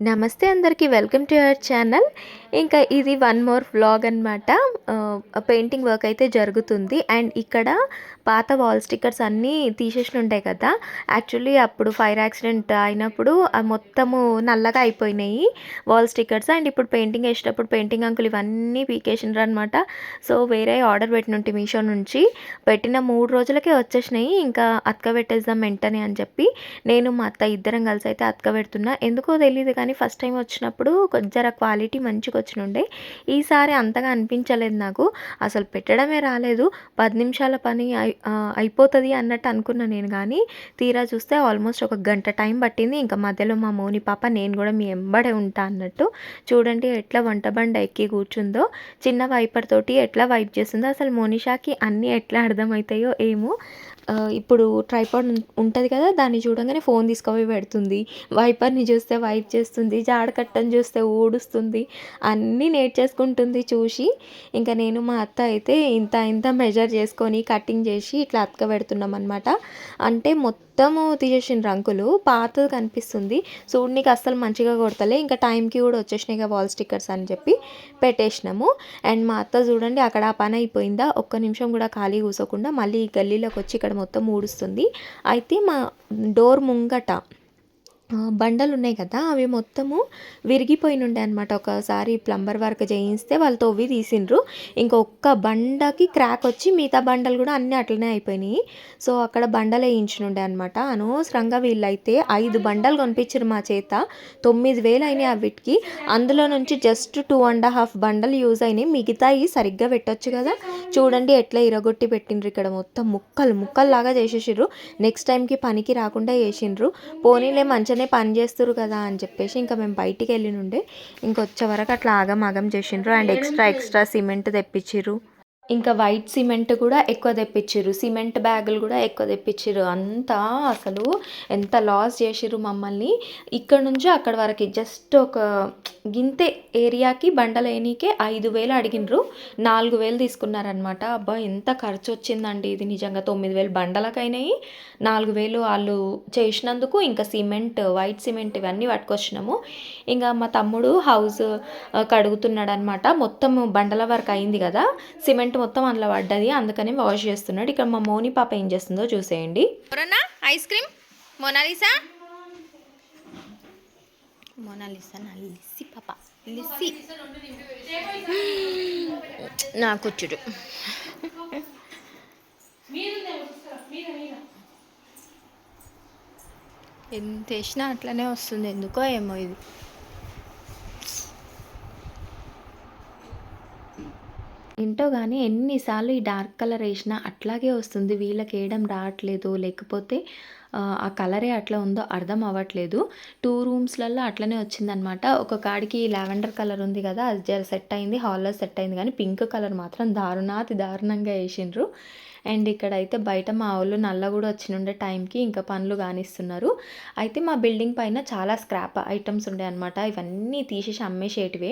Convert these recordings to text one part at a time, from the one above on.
నమస్తే అందరికీ welcome to your channel. ఇంకా ఇది వన్ మోర్ వ్లాగ్ అనమాట. పెయింటింగ్ వర్క్ అయితే జరుగుతుంది. అండ్ ఇక్కడ పాత వాల్ స్టిక్కర్స్ అన్నీ తీసేసి ఉంటాయి కదా. యాక్చువల్లీ అప్పుడు ఫైర్ యాక్సిడెంట్ అయినప్పుడు మొత్తము నల్లగా అయిపోయినాయి వాల్ స్టిక్కర్స్. అండ్ ఇప్పుడు పెయింటింగ్ వేసేటప్పుడు పెయింటింగ్ అంకుల్ ఇవన్నీ పీకేసినారు అనమాట. సో వేరే ఆర్డర్ పెట్టినుంటి మీషో నుంచి. పెట్టిన 3 రోజులకే వచ్చేసినాయి. ఇంకా అతక పెట్టేద్దాం వెంటనే అని చెప్పి నేను మా అత్త ఇద్దరం కలిసి అయితే అతక పెడుతున్నా. ఎందుకో తెలియదు కానీ ఫస్ట్ టైం వచ్చినప్పుడు కొంచెం క్వాలిటీ మంచిగా వచ్చినుండే. ఈసారి అంతగా అనిపించలేదు నాకు. అసలు పెట్టడమే రాలేదు. 10 నిమిషాల పని అయిపోతుంది అన్నట్టు అనుకున్నా నేను. కానీ తీరా చూస్తే ఆల్మోస్ట్ ఒక గంట టైం పట్టింది. ఇంకా మధ్యలో మా మోని పాప నేను కూడా మీ ఎంబడే ఉంటా అన్నట్టు. చూడండి ఎట్లా వంట బండ ఎక్కి కూర్చుందో. చిన్న వైపర్ తోటి ఎట్లా వైప్ చేస్తుందో. అసలు మోనిషాకి అన్నీ ఎట్లా అర్థమవుతాయో ఏమో. ఇప్పుడు ట్రైపాడ్ ఉంటుంది కదా, దాన్ని చూడంగానే ఫోన్ తీసుకుపోయి పెడుతుంది. వైపర్ని చూస్తే వైప్ చేస్తుంది. జాడకట్టని చూస్తే ఊడుస్తుంది. అన్నీ నేర్చేసుకుంటుంది చూసి. ఇంకా నేను మా అత్త అయితే ఇంత ఇంత మెజర్ చేసుకొని కటింగ్ చేసి ఇట్లా అతక పెడుతున్నాం అనమాట. అంటే మొత్తము తీసేసిన రంగులు పాతది కనిపిస్తుంది. చూడనీకి అస్సలు మంచిగా కొడతలే. ఇంకా టైంకి కూడా వచ్చేసినాయి కదా వాల్ స్టిక్కర్స్ అని చెప్పి పెట్టేసినాము. అండ్ మా అత్త చూడండి అక్కడ ఆ పని అయిపోయిందా, ఒక్క నిమిషం కూడా ఖాళీ కూసోకుండా మళ్ళీ ఈ గల్లీలోకి వచ్చి ఇక్కడ మొత్తం ఊడుస్తుంది. అయితే మా డోర్ ముంగట బండలు ఉన్నాయి కదా, అవి మొత్తము విరిగిపోయినుండే అనమాట. ఒకసారి ప్లంబర్ వర్క్ చేయిస్తే వాళ్ళు తవ్వి తీసిండ్రు. ఇంకొక బండకి క్రాక్ వచ్చి మిగతా బండలు కూడా అన్నీ అట్లనే అయిపోయినాయి. సో అక్కడ బండలు వేయించినుండే అనమాట. అనవసరంగా వీళ్ళైతే 5 బండలు కొనిపించారు మా చేత. 9,000 అయినాయి అవిటికి. అందులో నుంచి జస్ట్ 2.5 బండలు యూజ్ అయినాయి. మిగతాయి సరిగ్గా పెట్టొచ్చు కదా. చూడండి ఎట్లా ఇరగొట్టి పెట్టిండ్రు. ఇక్కడ మొత్తం ముక్కలు ముక్కల్లాగా చేసేసిర్రు. నెక్స్ట్ టైంకి పనికి రాకుండా చేసిండ్రు. పోనీలే మంచిగానే పని చేస్తారు కదా అని చెప్పేసి ఇంకా మేము బయటికి వెళ్ళి నుండే ఇంకొచ్చే వరకు అట్లా ఆగం చేసిండ్రు. అండ్ ఎక్స్ట్రా సిమెంట్ తెప్పించిర్రు. ఇంకా వైట్ సిమెంట్ కూడా ఎక్కువ తెప్పించిర్రు. సిమెంట్ బ్యాగులు కూడా ఎక్కువ తెప్పించిర్రు. అంతా అసలు ఎంత లాస్ చేసిర్రు మమ్మల్ని. ఇక్కడ నుంచి అక్కడ వరకు జస్ట్ ఒక గింతే ఏరియాకి బండలేనికే 5,000 అడిగినరు. 4,000 తీసుకున్నారనమాట. అబ్బా ఎంత ఖర్చు వచ్చిందండి ఇది నిజంగా. 9,000 బండలకైనాయి, 4,000 వాళ్ళు చేసినందుకు. ఇంకా సిమెంట్, వైట్ సిమెంట్ ఇవన్నీ పట్టుకొచ్చినాము. ఇంకా మా తమ్ముడు హౌస్ కడుగుతున్నాడు అనమాట. మొత్తం బండల వరకు అయింది కదా, సిమెంట్ మొత్తం అందులో పడ్డది, అందుకని వాష్ చేస్తున్నాడు. ఇక్కడ మా మోని పాప ఏం చేస్తుందో చూసేయండి. ఐస్ క్రీమ్ మోనాలిసా లిస్సి పాప లిస్సి నా కూర్చుడు. ఎంత వేసినా అట్లనే వస్తుంది, ఎందుకో ఏమో ఇది. ఏంటో కానీ ఎన్నిసార్లు ఈ డార్క్ కలర్ వేసినా అట్లాగే వస్తుంది. వీళ్ళకి వేయడం రావట్లేదు, లేకపోతే ఆ కలరే అట్లా ఉందో అర్థం అవ్వట్లేదు. 2 రూమ్స్లలో అట్లనే వచ్చిందనమాట. ఒక కాడికి లావెండర్ కలర్ ఉంది కదా, అది జర సెట్ అయింది, హాల్లో సెట్ అయింది. కానీ పింక్ కలర్ మాత్రం దారుణంగా వేసిండ్రు. అండ్ ఇక్కడైతే బయట మా వాళ్ళు నల్ల కూడా వచ్చినుండే టైంకి ఇంకా పనులు కానిస్తున్నారు. అయితే మా బిల్డింగ్ పైన చాలా స్క్రాప్ ఐటమ్స్ ఉండే అనమాట. ఇవన్నీ తీసేసి అమ్మేసేటివే.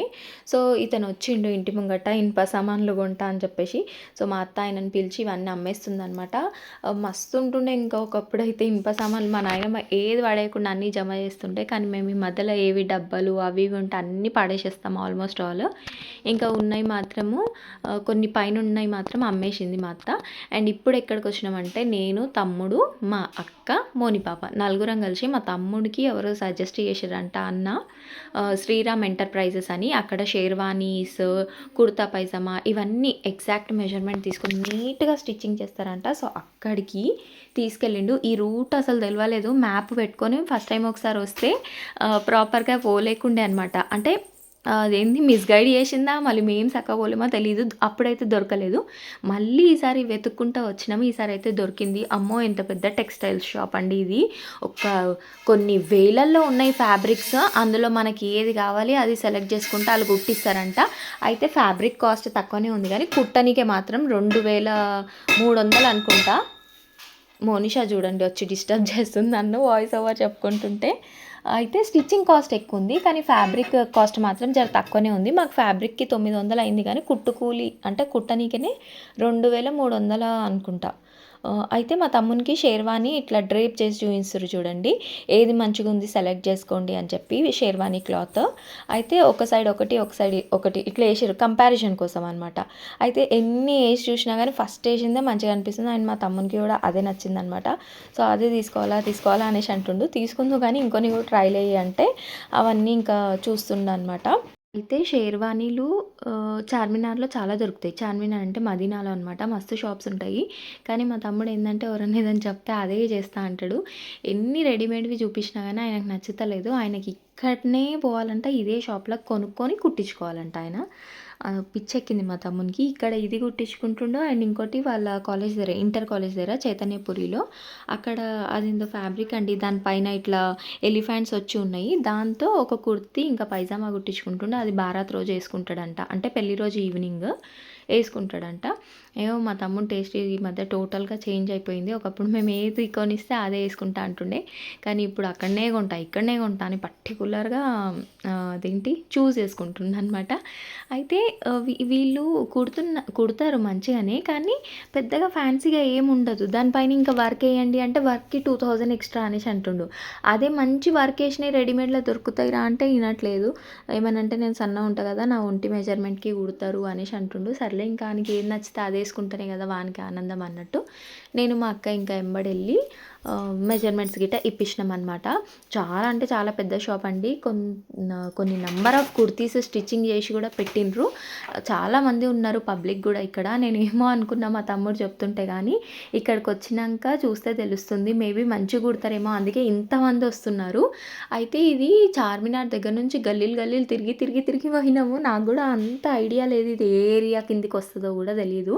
సో ఇతను వచ్చిండు ఇంటి ముంగట ఇనుప సామాన్లు కొంటా అని చెప్పేసి. సో మా అత్త ఆయనను పిలిచి ఇవన్నీ అమ్మేస్తుంది అనమాట. మస్తు ఉంటుండే. ఇంకా ఒకప్పుడు అయితే ఇనుప సామాన్లు మా నాయనమ్మ ఏది పడేయకుండా అన్నీ జమ చేస్తుంటే, కానీ మేము ఈ మధ్యలో ఏవి డబ్బాలు అవి ఇవి ఉంటే అన్నీ పడేసేస్తాం ఆల్మోస్ట్ ఆల్. ఇంకా ఉన్నాయి మాత్రము కొన్ని పైన ఉన్నాయి మాత్రం అమ్మేసింది మా అత్త. అండ్ ఇప్పుడు ఎక్కడికి వచ్చినామంటే నేను, తమ్ముడు, మా అక్క, మోని పాప నలుగురం కలిసి మా తమ్ముడికి ఎవరో సజెస్ట్ చేశారంట అన్న, శ్రీరామ్ ఎంటర్ప్రైజెస్ అని. అక్కడ షేర్వానీస్, కుర్తా పైజామా ఇవన్నీ ఎగ్జాక్ట్ మెజర్మెంట్ తీసుకొని నీట్గా స్టిచ్చింగ్ చేస్తారంట. సో అక్కడికి తీసుకెళ్ళిండు. ఈ రూట్ అసలు తెలియలేదు. మ్యాప్ పెట్టుకొని ఫస్ట్ టైం ఒకసారి వస్తే ప్రాపర్గా పోలేకుండే అనమాట. అంటే అదేంది మిస్గైడ్ చేసిందా, మళ్ళీ మేము సక్కపోలేమో తెలీదు. అప్పుడైతే దొరకలేదు. మళ్ళీ ఈసారి వెతుక్కుంటూ వచ్చినాము. ఈసారి అయితే దొరికింది. అమ్మో ఎంత పెద్ద టెక్స్టైల్స్ షాప్ అండి ఇది. కొన్ని వేలల్లో ఉన్నాయి ఫ్యాబ్రిక్స్. అందులో మనకి ఏది కావాలి అది సెలెక్ట్ చేసుకుంటే వాళ్ళు కుట్టిస్తారంట. అయితే ఫ్యాబ్రిక్ కాస్ట్ తక్కువనే ఉంది, కానీ కుట్టనికే మాత్రం 2,300 అనుకుంటా. మోనిషా చూడండి వచ్చి డిస్టర్బ్ చేస్తుంది నన్ను వాయిస్ ఓవర్ చెప్పుకుంటుంటే. అయితే స్టిచ్చింగ్ కాస్ట్ ఎక్కువ ఉంది, కానీ ఫ్యాబ్రిక్ కాస్ట్ మాత్రం జర తక్కువనే ఉంది. మాకు ఫ్యాబ్రిక్కి 900 అయింది, కానీ కుట్టు కూలి అంటే కుట్టనీకనే 2,300 అనుకుంటా. అయితే మా తమ్మునికి షేర్వానీ ఇట్లా డ్రేప్ చేసి చూపిస్తుర్రు చూడండి. ఏది మంచిగుంది సెలెక్ట్ చేసుకోండి అని చెప్పి షేర్వానీ క్లాత్. అయితే ఒక సైడ్ ఒకటి, ఒక సైడ్ ఒకటి ఇట్లా ఏసిర్రు కంపారిజన్ కోసం అనమాట. అయితే ఎన్ని ఏసి చూసినా కానీ ఫస్ట్ ఏసిందే మంచిగా అనిపిస్తుంది. అండ్ మా తమ్మునికి కూడా అదే నచ్చిందనమాట. సో అదే తీసుకోవాలా అనేసి అంటుండు. తీసుకుందువు కానీ ఇంకొన్ని కూడా ట్రైల్ ఎయ్యి అంటే అవన్నీ ఇంకా చూస్తుండనమాట. అయితే షేర్వానీలు చార్మినార్‌లో చాలా దొరుకుతాయి. చార్మినార్ అంటే మదీనాలో అనమాట. మస్తు షాప్స్ ఉంటాయి. కానీ మా తమ్ముడు ఏందంటే ఎవరన్నా ఏదైనా చెప్తే అదే చేస్తా అంటాడు. ఎన్ని రెడీమేడ్‌వి చూపించినా గానీ ఆయనకు నచ్చుతలేదు. ఆయనకి ఇక్కడనే పోవాలంట. ఇదే షాప్‌లో కొనుక్కొని కుట్టించుకోవాలంట ఆయన. పిచ్చెక్కింది మా తమ్మునికి. ఇక్కడ ఇది కుట్టించుకుంటుండు. అండ్ ఇంకోటి వాళ్ళ కాలేజ్ దగ్గర, ఇంటర్ కాలేజ్ దగ్గర చైతన్యపురిలో అక్కడ అదేందో ఫ్యాబ్రిక్ అండి. దానిపైన ఇట్లా ఎలిఫెంట్స్ వచ్చి ఉన్నాయి. దాంతో ఒక కుర్తీ ఇంకా పైజామా కుట్టించుకుంటుండు. అది బారాత్ రోజు వేసుకుంటాడంట. అంటే పెళ్లి రోజు ఈవినింగ్ వేసుకుంటాడంట. ఏమో మా తమ్ముడు టేస్ట్ ఈ మధ్య టోటల్గా చేంజ్ అయిపోయింది. ఒకప్పుడు మేము ఏది కొనిస్తే అదే వేసుకుంటా అంటుండే. కానీ ఇప్పుడు ఇక్కడనే కొంటా అని పర్టికులర్గా అదేంటి చూస్ చేసుకుంటుండనమాట. అయితే వీళ్ళు కుడతారు మంచిగానే. కానీ పెద్దగా ఫ్యాన్సీగా ఏముండదు. దానిపైన ఇంకా వర్క్ వేయండి అంటే వర్క్‌కి 2000 ఎక్స్ట్రా అనేసి అంటుండు. అదే మంచి వర్క్ వేసినవి రెడీమేడ్‌లో దొరుకుతాయిరా అంటే వినట్లేదు. ఏమనంటే నేను సన్నగా ఉంటా కదా, నా ఒంటి మెజర్మెంట్‌కి కుడతారు అనేసి అంటుండు. సర్లే ఇంకా ఆయనకి ఏది నచ్చితే అదే వేసుకుంటేనే కదా వానికి ఆనందం అన్నట్టు నేను మా అక్క ఇంకా ఎంబడెళ్ళి మెజర్మెంట్స్ గిట్ట ఇప్పించినాం అనమాట. చాలా అంటే చాలా పెద్ద షాప్ అండి. కొన్ని నంబర్ ఆఫ్ కుర్తీస్ స్టిచ్చింగ్ చేసి కూడా పెట్టిండ్రు. చాలామంది ఉన్నారు పబ్లిక్ కూడా ఇక్కడ. నేను ఏమో అనుకున్నా మా తమ్ముడు చెప్తుంటే కానీ ఇక్కడికి వచ్చినాక చూస్తే తెలుస్తుంది. మేబీ మంచిగా కుడతారేమో అందుకే ఇంతమంది వస్తున్నారు. అయితే ఇది చార్మినార్ దగ్గర నుంచి గల్లీలు తిరిగి పోయినాము. నాకు కూడా అంత ఐడియా లేదు ఇది ఏ ఏరియా కిందికి వస్తుందో కూడా తెలియదు.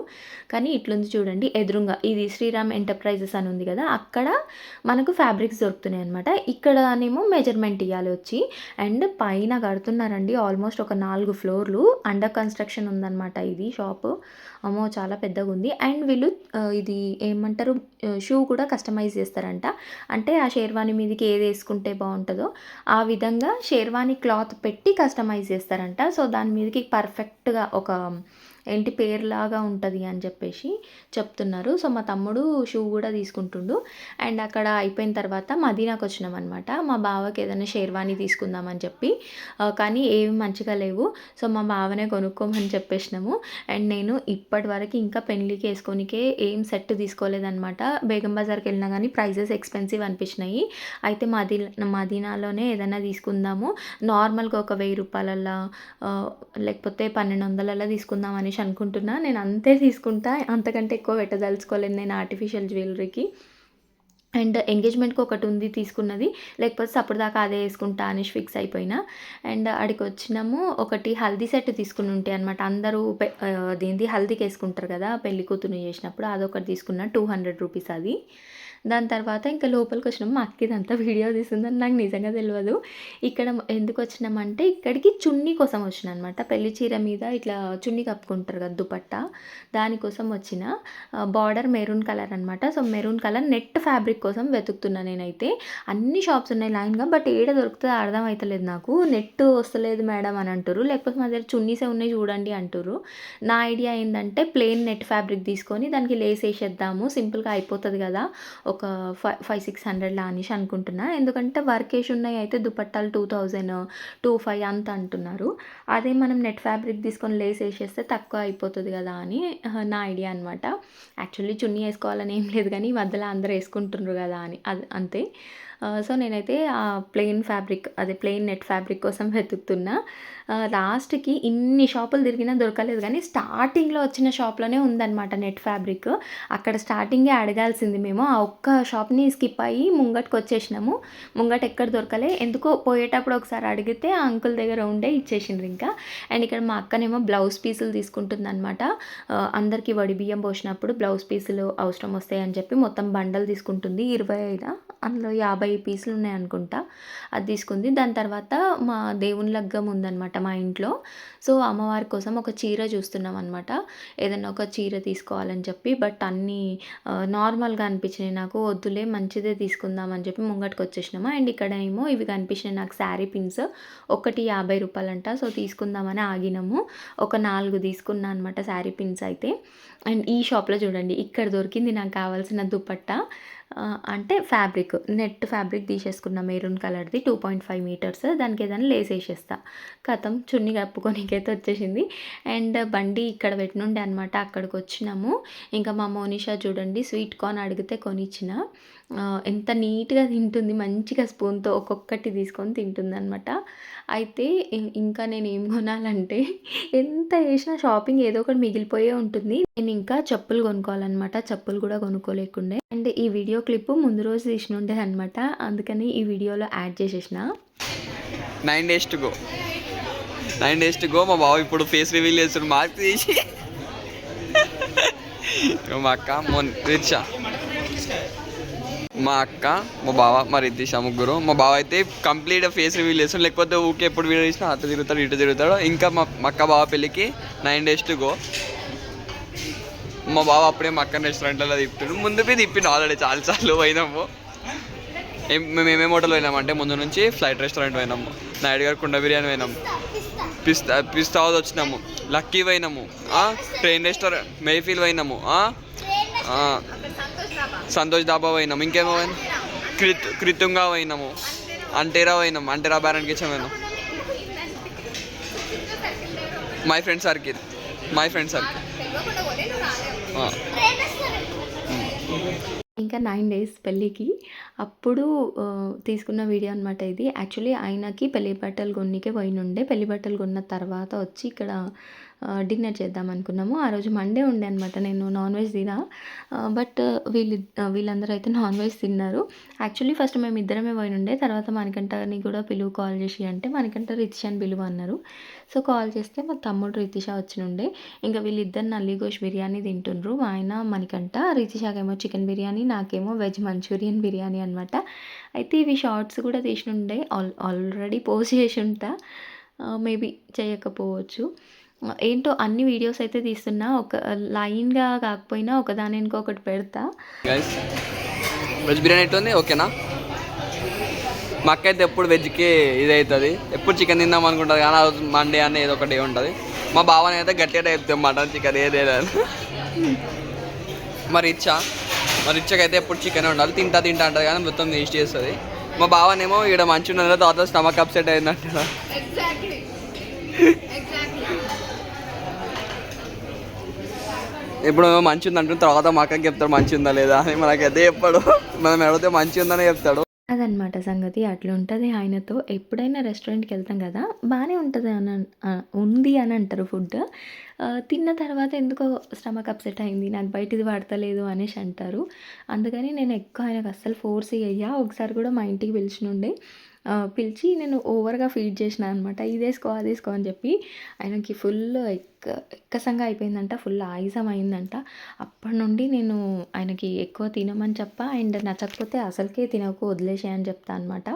కానీ ఇట్లుంది చూడండి ఎదురుంగా. ఇది శ్రీరామ్ ఎంటర్ప్రైజెస్ అని ఉంది కదా, అక్కడ మనకు ఫ్యాబ్రిక్స్ దొరుకుతున్నాయి అనమాట. ఇక్కడనేమో మెజర్మెంట్ ఇవ్వాలి వచ్చి. అండ్ పైన కడుతున్నారండి ఆల్మోస్ట్ ఒక 4 ఫ్లోర్లు. అండర్ కన్స్ట్రక్షన్ ఉందన్నమాట ఇది షాపు. అమ్మో చాలా పెద్దగా ఉంది. అండ్ వీళ్ళు ఇది ఏమంటారు షూ కూడా కస్టమైజ్ చేస్తారంట. అంటే ఆ షేర్వానీ మీదకి ఏది వేసుకుంటే బాగుంటుందో ఆ విధంగా షేర్వానీ క్లాత్ పెట్టి కస్టమైజ్ చేస్తారంట. సో దాని మీదకి పర్ఫెక్ట్గా ఒక ఏంటి పేరులాగా ఉంటుంది అని చెప్పేసి చెప్తున్నారు. సో మా తమ్ముడు షూ కూడా తీసుకుంటుండు. అండ్ అక్కడ అయిపోయిన తర్వాత మదీనాకు వచ్చినాం అనమాట. మా బావకి ఏదైనా షేర్వానీ తీసుకుందామని చెప్పి. కానీ ఏమి మంచిగా లేవు. సో మా బావనే కొనుక్కోమని చెప్పేసినాము. అండ్ నేను ఇప్పటి వరకు ఇంకా పెళ్ళికి వేసుకోనికే ఏం సెట్ తీసుకోలేదన్నమాట. బేగం బజార్కి వెళ్ళినా కానీ ప్రైజెస్ ఎక్స్పెన్సివ్ అనిపించినాయి. అయితే మదీనాలోనే ఏదైనా తీసుకుందాము, నార్మల్గా ఒక 1000 రూపాయలల్లో లేకపోతే 1200 తీసుకుందాం అనేసి అనుకుంటున్నా. నేను అంతే తీసుకుంటా, అంతకంటే ఎక్కువ పెట్టదలుచుకోలేదు నేను ఆర్టిఫిషియల్ జ్యువెలరీకి. అండ్ ఎంగేజ్మెంట్కి ఒకటి ఉంది తీసుకున్నది, లేకపోతే అప్పటిదాకా అదే వేసుకుంటా అనేసి ఫిక్స్ అయిపోయినా. అండ్ ఆడికి వచ్చినాము. ఒకటి హల్దీ సెట్ తీసుకుని ఉంటాయి అనమాట. అందరూ అదేంటి హల్దీకి వేసుకుంటారు కదా పెళ్లి కూతురు చేసినప్పుడు, అదొకటి తీసుకున్నా 200 రూపీస్ అది. దాని తర్వాత ఇంకా లోపలికి వచ్చినాం. మా అక్క ఇదంతా వీడియో తీసిందని నాకు నిజంగా తెలియదు. ఇక్కడ ఎందుకు వచ్చినామంటే ఇక్కడికి చున్నీ కోసం వచ్చిన అనమాట. పెళ్లి చీర మీద ఇట్లా చున్నీ కప్పుకుంటారు కదా దుపట్టా, దానికోసం వచ్చిన. బార్డర్ మెరూన్ కలర్ అనమాట. So maroon colour net fabric కోసం వెతుకుతున్నా నేనైతే. అన్ని షాప్స్ ఉన్నాయి లైన్గా, బట్ ఏడ దొరుకుతుందో అర్థం అవుతలేదు నాకు. నెట్ వస్తలేదు మేడం అని అంటారు, లేకపోతే మా దగ్గర చున్నీసే ఉన్నాయి చూడండి అంటారు. నా ఐడియా ఏంటంటే ప్లెయిన్ నెట్ ఫ్యాబ్రిక్ తీసుకొని దానికి లేస్ వేసేద్దాము, సింపుల్గా అయిపోతుంది కదా ఒక 500-600 అనేసి అనుకుంటున్నా. ఎందుకంటే వర్క్ వేసి ఉన్నాయి అయితే దుపట్టాలు 2000-2500 అంత అంటున్నారు. అదే మనం నెట్ ఫ్యాబ్రిక్ తీసుకొని లేస్ వేసేస్తే తక్కువ అయిపోతుంది కదా అని నా ఐడియా అనమాట. యాక్చువల్లీ చున్నీ వేసుకోవాలని ఏం లేదు కానీ ఈ మధ్యలో అందరూ వేసుకుంటున్నారు కదా అని అది అంతే. సో నేనైతే ప్లెయిన్ ఫ్యాబ్రిక్ అదే ప్లెయిన్ నెట్ ఫ్యాబ్రిక్ కోసం వెతుకుతున్నా. లాస్ట్కి ఇన్ని షాపులు తిరిగినా దొరకలేదు కానీ స్టార్టింగ్లో వచ్చిన షాప్లోనే ఉందన్నమాట నెట్ ఫ్యాబ్రిక్. అక్కడ స్టార్టింగే అడగాల్సింది మేము. ఆ ఒక్క షాప్ని స్కిప్ అయ్యి ముంగటికి వచ్చేసినాము. ముంగట ఎక్కడ దొరకలే. ఎందుకో పోయేటప్పుడు ఒకసారి అడిగితే ఆ అంకుల్ దగ్గర ఉండే ఇచ్చేసిండ్రు ఇంకా. అండ్ ఇక్కడ మా అక్కనేమో బ్లౌజ్ పీసులు తీసుకుంటుంది అనమాట. అందరికీ వడి బియ్యం పోసినప్పుడు బ్లౌజ్ పీసులు అవసరం వస్తాయని చెప్పి మొత్తం బండలు తీసుకుంటుంది. 25 అందులో 50 పీసులు ఉన్నాయనుకుంటా, అది తీసుకుంది. దాని తర్వాత మా దేవుని లగ్గం ఉందనమాట మా ఇంట్లో. సో అమ్మవారి కోసం ఒక చీర చూస్తున్నాం అనమాట. ఏదైనా ఒక చీర తీసుకోవాలని చెప్పి, బట్ అన్నీ నార్మల్గా అనిపించినాయి నాకు. వద్దులే మంచిదే తీసుకుందాం అని చెప్పి ముంగటికి వచ్చేసినాము. అండ్ ఇక్కడ ఏమో ఇవి కనిపించినాయి నాకు శారీ పిన్స్, ఒకటి 50 రూపాయలంట. సో తీసుకుందామని ఆగినాము. ఒక 4 తీసుకున్నా అనమాట శారీ పిన్స్ అయితే. అండ్ ఈ షాప్లో చూడండి, ఇక్కడ దొరికింది నాకు కావాల్సిన దుపట్టా. అంటే ఫ్యాబ్రిక్, నెట్ ఫ్యాబ్రిక్ తీసేసుకున్న మెరూన్ కలర్ది 2.5 మీటర్స్. దానికి ఏదైనా లేస్ వేసేస్తా, కథం చున్నీ కప్పుకోనికైతే వచ్చేసింది. అండ్ బండి ఇక్కడ పెట్టినుండే అనమాట, అక్కడికి వచ్చినాము. ఇంకా మా మోనిషా చూడండి స్వీట్ కార్న్ అడిగితే కొనిచ్చిన. ఎంత నీట్గా తింటుంది, మంచిగా స్పూన్తో ఒక్కొక్కటి తీసుకొని తింటుంది అనమాట. అయితే ఇంకా నేను ఏం కొనాలంటే, ఎంత చేసినా షాపింగ్ ఏదో ఒకటి మిగిలిపోయే ఉంటుంది. నేను ఇంకా చెప్పులు కొనుక్కోవాలన్నమాట, చెప్పులు కూడా కొనుక్కోలేకుండే. అండ్ ఈ వీడియో క్లిప్ ముందు రోజు తీసినుండే అనమాట, అందుకని ఈ వీడియోలో యాడ్ చేసేసిన. 9 days to go. 9 days to go. మా బావ ఇప్పుడు ఫేస్ రివీల్ చేస్తాడు మార్క్ తీసి. మా అక్క రిక్షా, మా అక్క, మా బావ, మా రిద్దిష ముగ్గురు. మా బావ అయితే కంప్లీట్ ఫేస్ రివీల్ చేస్తాడు, లేకపోతే ఊకే ఎప్పుడు వీడియో చేసినా అటు తిరుగుతాడు ఇటు తిరుగుతాడు. ఇంకా మా అక్క బావ పెళ్ళికి 9 days to go. మా బావ అప్పుడే మా అక్క రెస్టారెంట్లో తిప్పాడు, ముందు పోయి తిప్పిండు ఆల్రెడీ చాలాసార్లు పోయినాము. మేము ఏమేమి హోటల్ పోయినామంటే, ముందు నుంచి ఫ్లైట్ రెస్టారెంట్ పోయినాము, నాయుడు గారు కుండ బిర్యానీ పోయినాము, పిస్తా హౌస్ వచ్చినాము, లక్కీ పోయినాము, ట్రైన్ రెస్టారెంట్ మేఫీల్ పోయినాము, సంతోష్ డాబా పోయినాము, ఇంకేమో పోయినాం, కృతుంగా పోయినాము, అంటేరా పోయినాము, అంటేరా బ్యారెంట్ కిచెన్ పోయినాం, మై ఫ్రెండ్ సర్కిల్. ఇంకా 9 days పెళ్ళికి అప్పుడు తీసుకున్న వీడియో అనమాట ఇది. యాక్చువల్లీ ఆయనకి పెళ్లి బట్టలు కొన్నికే పోయినుండే. పెళ్లి బట్టలు కొన్న తర్వాత వచ్చి ఇక్కడ డిన్నర్ చేద్దాం అనుకున్నాము. ఆ రోజు మండే ఉండే అనమాట, నేను నాన్ వెజ్ తినా. బట్ వీళ్ళందరూ అయితే నాన్ వెజ్ తిన్నారు. యాక్చువల్లీ ఫస్ట్ మేము ఇద్దరమే పోయినుండే, తర్వాత మణికంఠని కూడా పిలువు కాల్ చేసి అంటే, మణికంఠ రితిషాని పిలువు అన్నారు. సో కాల్ చేస్తే మా తమ్ముడు రితిష వచ్చినుండే. ఇంకా వీళ్ళిద్దరు నల్లి గోష్ బిర్యానీ తింటుండ్రు, మా ఆయన మణికంఠ. రితిషాకేమో చికెన్ బిర్యానీ, నాకేమో వెజ్ మంచూరియన్ బిర్యానీ అనమాట. అయితే ఇవి షార్ట్స్ కూడా తీసినుండే, ఆల్రెడీ పోస్ట్ చేసి ఉంటా, మేబీ చేయకపోవచ్చు. ఏంటో అన్ని వీడియోస్ అయితే తీస్తున్నా, ఒక లైన్గా కాకపోయినా ఒకదాని ఇంకొకటి పెడతా. వెజ్ బిర్యానీ ఎట్లుంది, ఓకేనా? మా అక్క అయితే ఎప్పుడు వెజ్కి ఇది అవుతుంది, ఎప్పుడు చికెన్ తిందాం అనుకుంటుంది, కానీ ఆ రోజు మండే అని ఏదో ఒకటి ఉంటుంది. మా బావని అయితే గట్టిగా చెప్తాం మటన్ చికెన్ ఏదేదని. మరి ఇచ్చకైతే ఎప్పుడు చికెన్ ఉండాలి, తింటా అంటుంది కానీ మొత్తం వేస్ట్ చేస్తుంది. మా బావనేమో ఇక్కడ మంచిగా ఉన్నదో తర్వాత స్టమక్ అప్సెట్ అయిందంట. ఇప్పుడు మంచి ఉంది అంటున్న తర్వాత మా అక్కకి చెప్తాడు మంచి ఉందా లేదా అని, మనకి అదే చెప్పాడు, మనం అడిగితే మంచి ఉందని చెప్తాడు. అదనమాట సంగతి, అట్లా ఉంటుంది ఆయనతో. ఎప్పుడైనా రెస్టారెంట్కి వెళ్తాం కదా, బాగానే ఉంటుంది ఉంది అని అంటారు ఫుడ్. తిన్న తర్వాత ఎందుకో స్టమక్ అప్సెట్ అయింది, నాకు బయటిది పడతలేదు అనేసి అంటారు. అందుకని నేను ఎక్కువ ఆయనకు అస్సలు ఫోర్స్ అయ్యా. ఒకసారి కూడా మా ఇంటికి పిలిచి నేను ఓవర్గా ఫీడ్ చేసిన అనమాట, ఇది వేసుకో అది వేసుకో అని చెప్పి. ఆయనకి ఫుల్ ఎక్కసంగా అయిపోయిందంట, ఫుల్ ఆయాసం అయిందంట. అప్పటి నుండి నేను ఆయనకి ఎక్కువ తినమని చెప్పా, అండ్ నచ్చకపోతే అసలుకే తినకు వదిలేసే అని చెప్తా అనమాట.